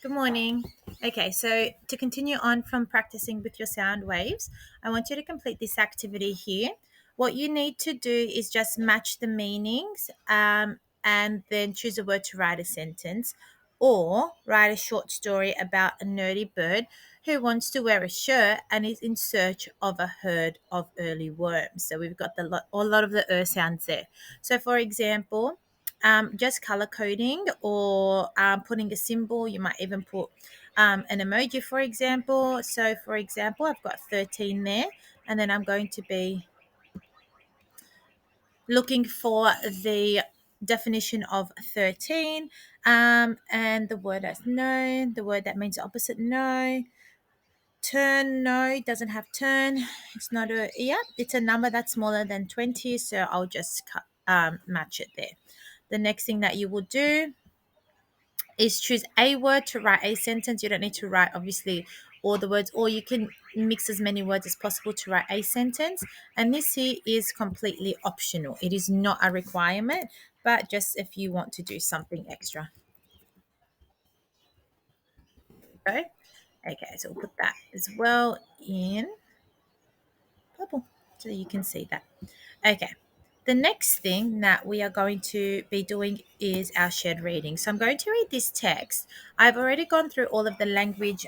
Good morning. Okay, so to continue on from practicing with your sound waves, I want you to complete this activity here. What you need to do is just match the meanings and then choose a word to write a sentence or write a short story about a nerdy bird who wants to wear a shirt and is in search of a herd of early worms. So we've got a lot of the sounds there. So for example, just color coding or putting a symbol. You might even put an emoji, for example. So, for example, I've got 13 there, and then I'm going to be looking for the definition of 13 and the word that's no, the word that means opposite no. Turn, no, doesn't have turn. It's not it's a number that's smaller than 20, so I'll just match it there. The next thing that you will do is choose a word to write a sentence. You don't need to write obviously all the words, or you can mix as many words as possible to write a sentence. And this here is completely optional. It is not a requirement, but just if you want to do something extra. Right? Okay, so we'll put that as well in purple so you can see that. Okay. The next thing that we are going to be doing is our shared reading. So I'm going to read this text. I've already gone through all of the language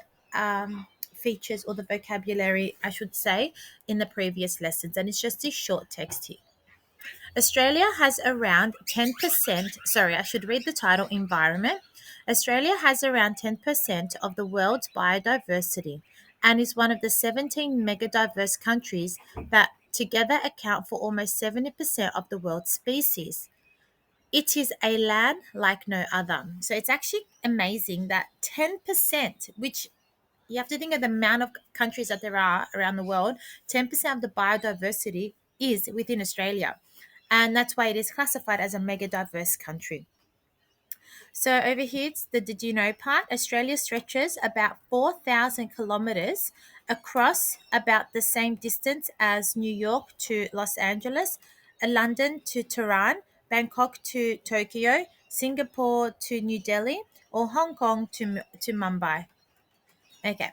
features or the vocabulary, I should say, in the previous lessons, and it's just this short text here. Australia has around 10%, sorry, I should read the title Environment. Australia has around 10% of the world's biodiversity and is one of the 17 megadiverse countries that together account for almost 70% of the world's species. It is a land like no other. So it's actually amazing that 10%, which you have to think of the amount of countries that there are around the world, 10% of the biodiversity is within Australia. And that's why it is classified as a mega diverse country. So over here, it's the did you know part. Australia stretches about 4,000 kilometers across about the same distance as New York to Los Angeles, London to Tehran, Bangkok to Tokyo, Singapore to New Delhi, or Hong Kong to Mumbai. Okay.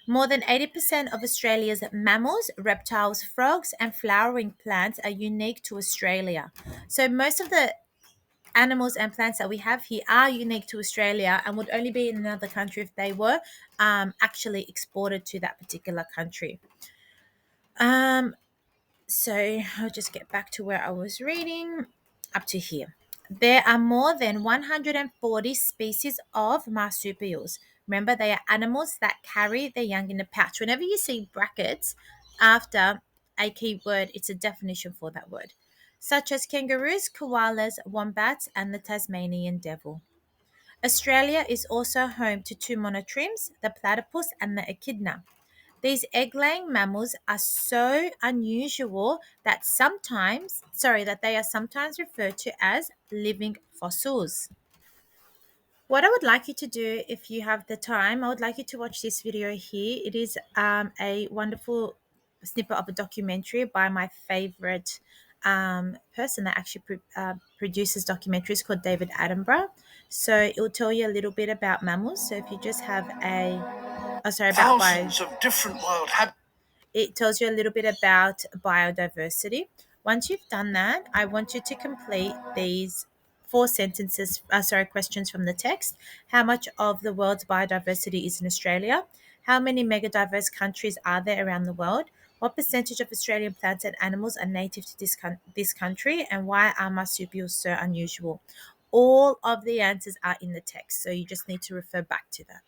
More than 80% of Australia's mammals, reptiles, frogs, and flowering plants are unique to Australia. So, most of the animals and plants that we have here are unique to Australia and would only be in another country if they were actually exported to that particular country. Um, so, I'll just get back to where I was reading up to here. There are more than 140 species of marsupials. Remember, they are animals that carry their young in a pouch. Whenever you see brackets after a key word, it's a definition for that word, such as kangaroos, koalas, wombats, and the Tasmanian devil. Australia is also home to two monotremes, the platypus and the echidna. These egg-laying mammals are so unusual that they are sometimes referred to as living fossils. What I would like you to do if you have the time, I would like you to watch this video here. It is a wonderful snippet of a documentary by my favorite person that actually produces documentaries called David Attenborough. So it will tell you a little bit about mammals. So if you just have about thousands of different wild habits. It tells you a little bit about biodiversity. Once you've done that, I want you to complete these questions from the text. How much of the world's biodiversity is in Australia? How many megadiverse countries are there around the world? What percentage of Australian plants and animals are native to this country? And why are marsupials so unusual? All of the answers are in the text, so you just need to refer back to that.